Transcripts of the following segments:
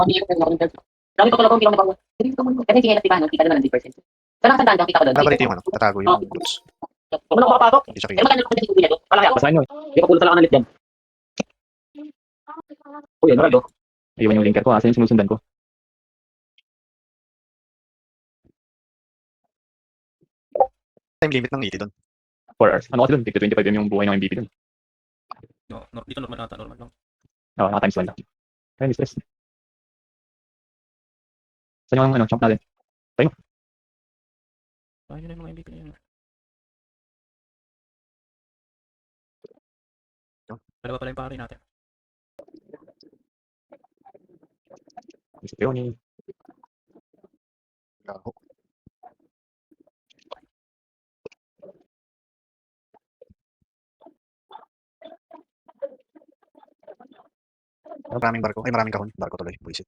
Dami ko talaga hindi ako nagawa. Kasi hindi na tibahan, kita naman ng 100%. So nakatandaan ko, kita ko doon. Dapat ito yung ano, tatago yung goods. Kung wala ako makapasok, Hindi siya eh kita. magkano ko din dito. Palaki ako. Basahin nyo. Hindi ko pulo talaga nalit dyan. Uy, ano ito? Iwan yung linker ko. Asa yung sinusundan ko. Time limit ng 80 doon. 4 hours. Ano kasi doon? 25 yung buhay ng MVP doon. No, dito normal ata, normal lang. Oo, naka times 1 lang. Kaya may stress. Saan yung ano, champ natin? Ayun na yung mga MVP na yun. Dalawa pala yung pare natin. Isip yun eh. Gaho. Maraming barko. Ay, maraming kahon. Barko tuloy. Buisit.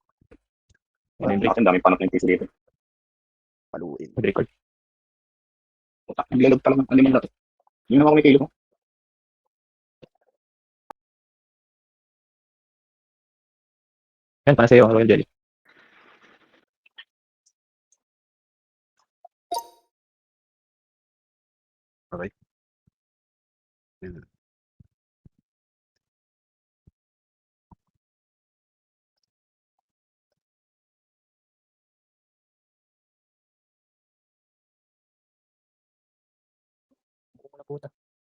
Ano yung break? Ang daming panot ng PC dito. Paluin. Mag-record. Naglalog talaga ang limang lato. Hindi naman ako may kilo ko. Yan, para sa'yo, Royal Jelly. Okay. Hmm.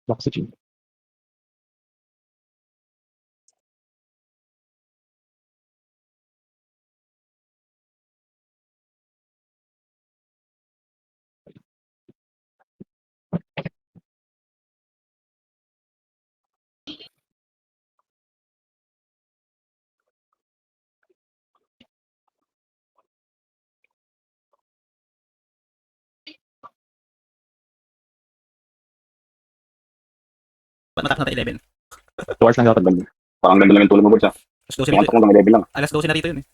Oxygen. Ba't matapos natin 11? 2 hours lang dapat balik. Parang ganda lang yung tulog mo, Bods. Alas 12 Yung na antok mo, may level lang. Alas 12 na rito yun eh.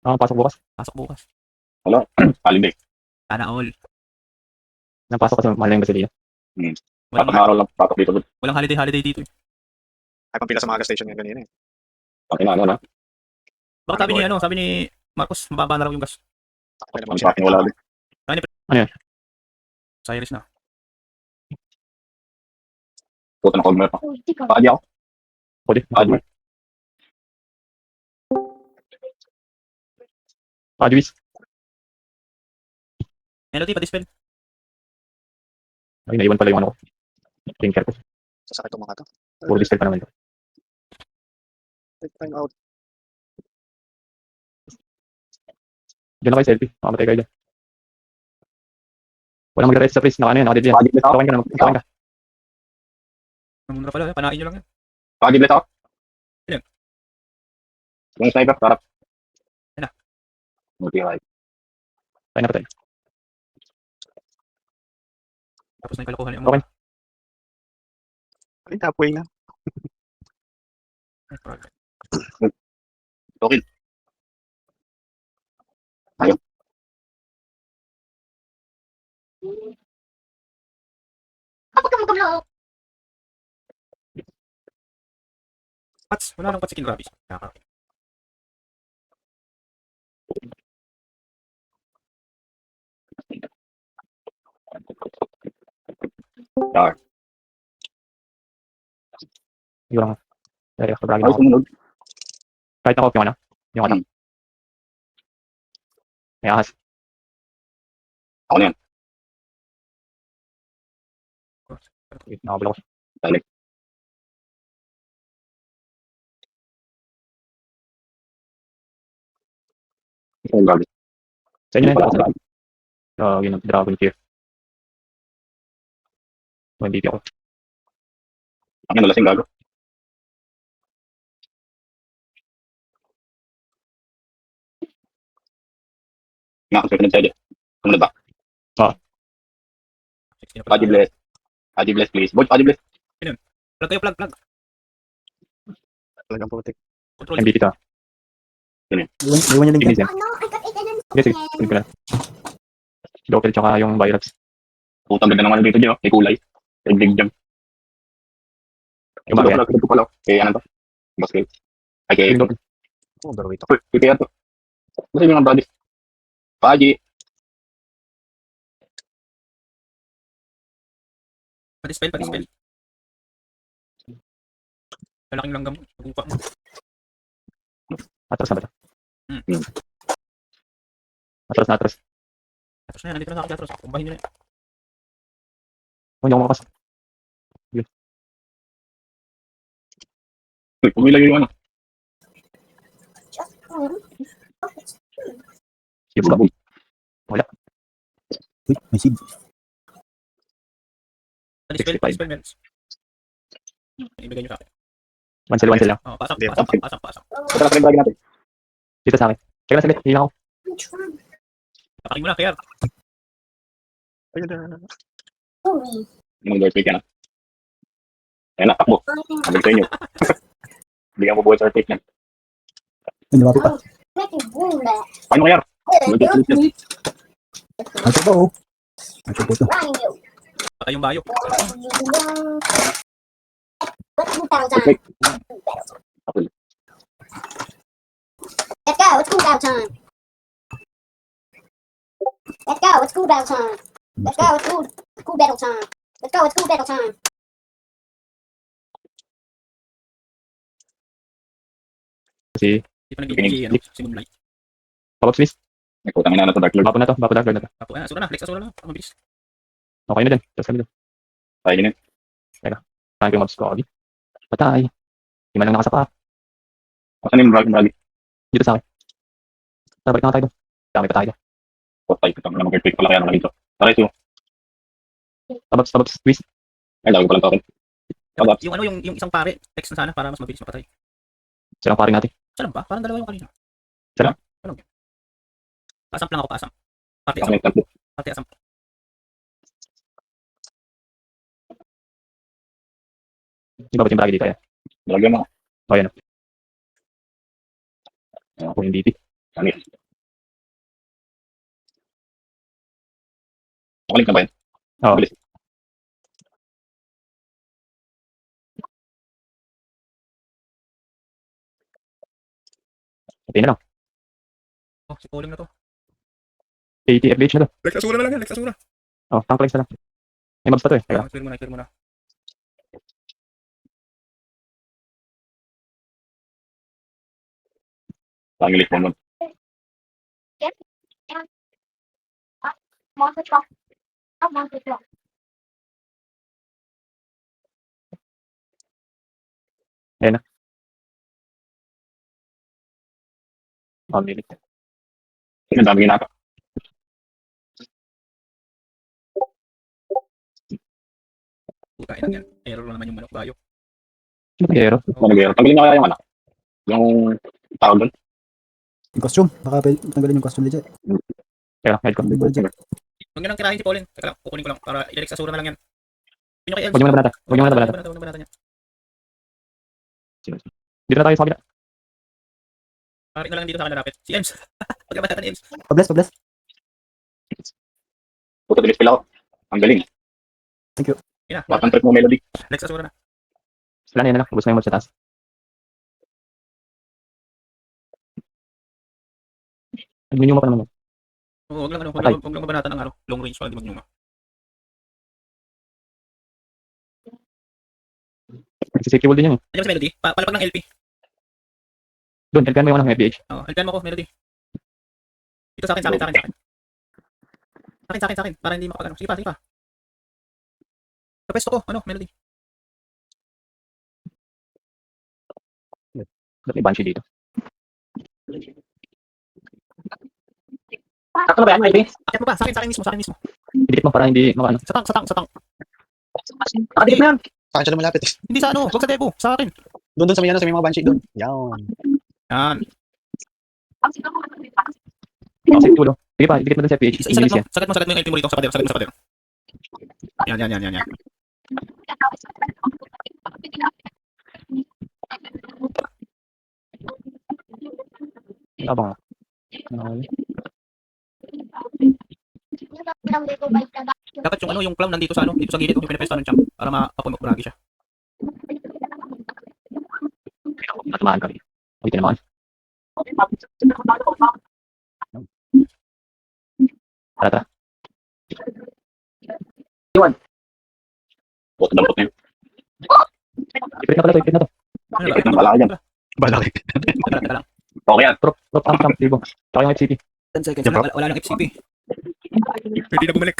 Pasok bukas. Pasok bukas. Holiday. Sana all. Napasok kasi mahal na yung Basilea. Tapos araw lang patok dito, Bods. Walang holiday dito eh. Ay, pampila sa mga gas station yan kanina eh. Pati na, ano na. Bakit sabi ni Marcos, mababa na raw yung gas. Okay Ang naman siya. paking wala din. Cyrus na. Puto na cover pa. Paadi ako. Pwede. Paadi. Adwis. Melody, pa-dispel. Ay, naiwan pala yung ano ko. Linker ko. Sasakit itong mga to. Puro dispel pa naman ito. Take time out. Diyan na kayo selfie. Makamatay kayo dyan. Walang mag-rest sa freeze. Naka ano yan. Naka-dead yan. Paadi bless ako. Tawain ka na. Tawain ka. Namumura pala, panain nyo lang yan. Paadi bless ako. Ilan? Yung sniper, sarap. Yan na. Okay. Tayo na pa tayo. Tapos na yung kalokohan yung Okay. Ay, halfway na. Okay. Ayaw. Pats, wala nang patsikin rabies. Nakaka- Dar. Hindi ko lang. Dahil extra bragging Ay, ako. sumunod. Kahit na-off yung ano. Yung attack. May ahas. Ako na yan. Wait, nakabula ko. Balik. Ito yung gagawin. Sa inyo na Wala yung akong gagawin. Yun, Dragon Fear. So, MVP ako. Ang yan, lasing gago. Nga, kasi pinag-side eh. Sumunod ba? 16 na pala. Paadi bless. Paadi bless, please. Boy, paadi bless. Plug kayo, plug. Talagang putik. Control. MVP ka. Iwan niya din. Sige, sige. Kunin ko na. Doppel tsaka yung Byrax. Putang ganda naman dito dyan, oh. May kulay. May big jump. Yung bagay. Ito pala. Eh, ano to? Basket. Ay, kay... Yung doppel. Oh, overweight ako. Prepare to. Kasi yung mga body. Pagi. Pati-spell, pati-spell. Lalaking langgam. Pag-upa mo. Atras na ba ito? Hmm. Atras na atras. Atros na yan, nandito na sa akin, atros. Kumbahin nyo na yan. Oh, hindi ako makapas. Uy, pumilagay yung ano. Cubes ka. Uy, may seed. Pati-spell, 65. pati-spell, Mels. Ibigay nyo sa akin. One cell lang. Oh, pasok, Hindi, pasok, pasok, pasok. Ito na sa lagi natin. Dito sa akin. Check na saglit. Hindi ako. Papakin mo na, kaya. Ayun na. Yung mga doorway ka na. Ayan na, takbo. Sabi ko sa inyo. Bigyan mo buhay sa arcade yan. Ay, lumapit pa. Paano kaya? Mag-click. Ang ba, oh. Ang po ito. Patay yung bayo. Let's go, it's cool battle time. Let's go, it's cool battle time. Let's go, it's cool battle time. Let's go, it's cool battle time. Kasi, Hindi pa nag-ibig ano, si Moonlight. pop-up Smith. Nagputang ina na to, Dark Lord. Bapo na to. Bapo Dark Lord na to. Tapo, asura na, flex asura na. Ang mabilis. Okay na dyan. Tapos kami doon. Tayo din yun. Saan ko yung mobs ko? Okay. Patay. Hindi man lang nakasapa. Asan yung Bragi? Dito sa akin. Tara, balik na nga tayo doon. Dami pa tayo doon. Patay. Kitang na mag-click pala kaya naman dito. Tara, ito. Pop-up Smith. Ay, lagi ko palang token. Pop-up. Yung ano, yung isang pare, flex na sana para mas mabilis mapatay. Silang paring natin. Isa lang ba? Parang dalawa yung kanina. Isa lang? Ano? Pasam lang ako, pasam. Parte Ako asam, yung tatlo. parte asam. Di ba ba't yung bragi dito? Ayan. Lagyan mo. O, ayan. Ako yung DP. Makulit na ba yan? Oo. Bilis. Pati na lang. Oh, si Pauling na to. 80 FH na to. Flex asura na lang yan, flex asura. Oh, tank flex na lang. May mobs pa to eh. Teka lang. Clear mo na, clear mo na. Lagi ulit mo nun. Monster truck. Monster truck. One minute. Ang dami ginagawa. Puta, inang yan. Error lang naman yung manok bayo. Ano ba hero? Nag-air. Tanggalin niya kaya yung anak. Yung tawag doon. Yung costume. Baka tanggalin yung costume legit. Teka lang, guide ko. Huwag nyo lang tirahin si Pauling. Teka lang, kukunin ko lang para i-flex asura na lang yan. Yun yung kay Elvis. Huwag niyo muna banata. Huwag niyo muna banata. Huwag na banata yan. Dito na tayo sa kabila. Pare na lang dito sa akin narapit. Si Ems. Huwag na banata ni Ems. Pabless, pabless. Puta, bilis pila ako. Ang galing. Thank you. Yun na, Lahat ng trip mo melody. flex asura na. Sila na yan na lang. Ubus na yung mobs sa taas. Nag-menu mo pa naman yan. Oo, huwag lang ano, Patay. huwag lang mabanata ng ano, long range para di mag-nyuma. Nagsisafety wall din yan eh. Andiyan si Melody, palapag ng LP. Doon, LPN mo yung ano, FBH. Oo, LPN mo ako, Melody. Dito sa akin, sa akin, sa akin, sa akin. Sa akin, sa akin, sa akin, para hindi makapag ano. Sige pa, sige pa. Sa pwesto ko, ano, Melody. Dapat may banshee dito. Sakto na ba yan, Melvin? Akit mo pa, sa akin mismo, sa akin mismo. Idikit mo para hindi makaano. Sa tank, sa tank, sa tank. Nakadikit na yan. Saan siya malapit? Hindi sa ano, huwag sa debo, sa akin. Doon sa may ano, sa may mga banshee doon. Yan. Yan. Safety wall. Sige pa, idikit mo dun sa FBH. Isagat mo, sagat mo yung LP mo rito, sa pader, sagat mo sa pader. Yan, yan, yan, yan, yan. Abang. Dapat yung ano, yung clown nandito sa ano, dito sa gilid, yung pinapesta ng champ, para ma-apoy bragi siya. Natamaan kami. Ulitin naman. Tara. Buto dampot na yun. Ipit na pala to, ipit na to. Ano ba? Ipit ng balaki dyan. Balaki. Teka lang. Okay yan. Drop ang libong. Tsaka yung FCP. 10 seconds. Yan, Wala nang FCP. Pwede na bumalik.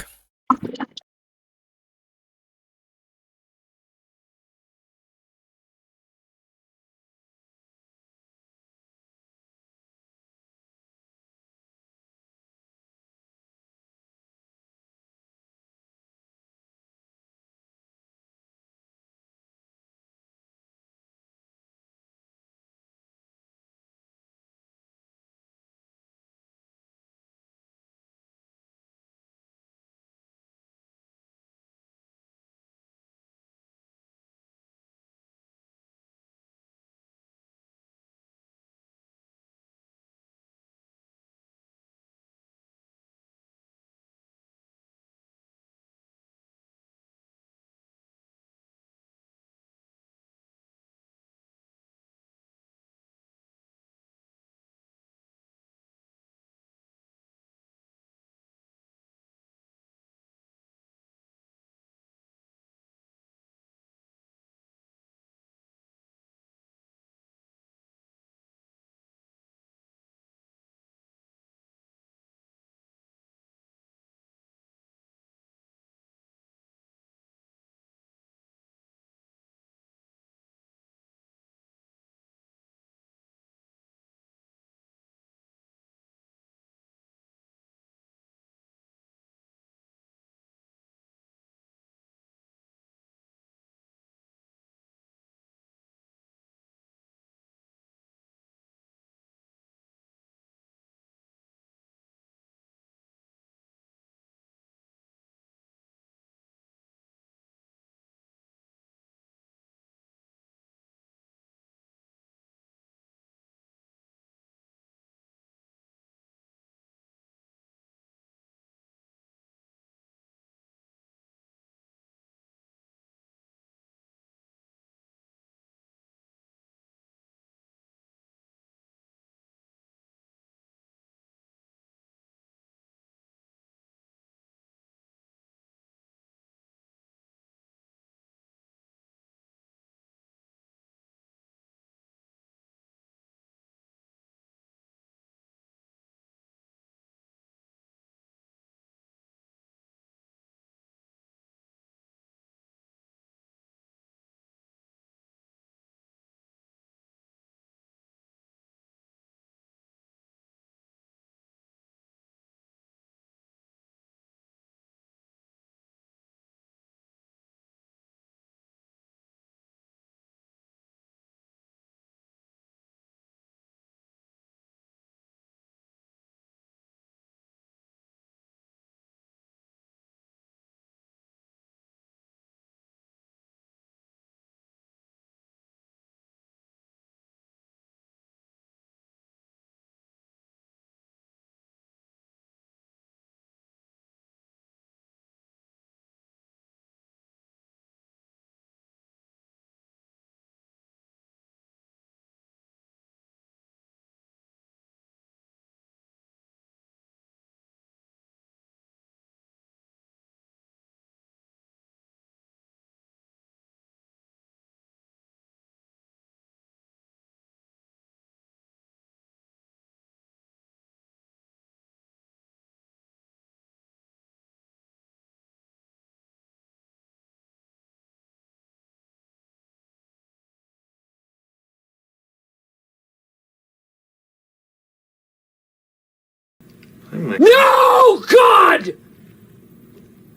No, God!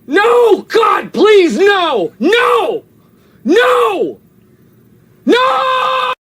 No, God, please, no! No! No! No!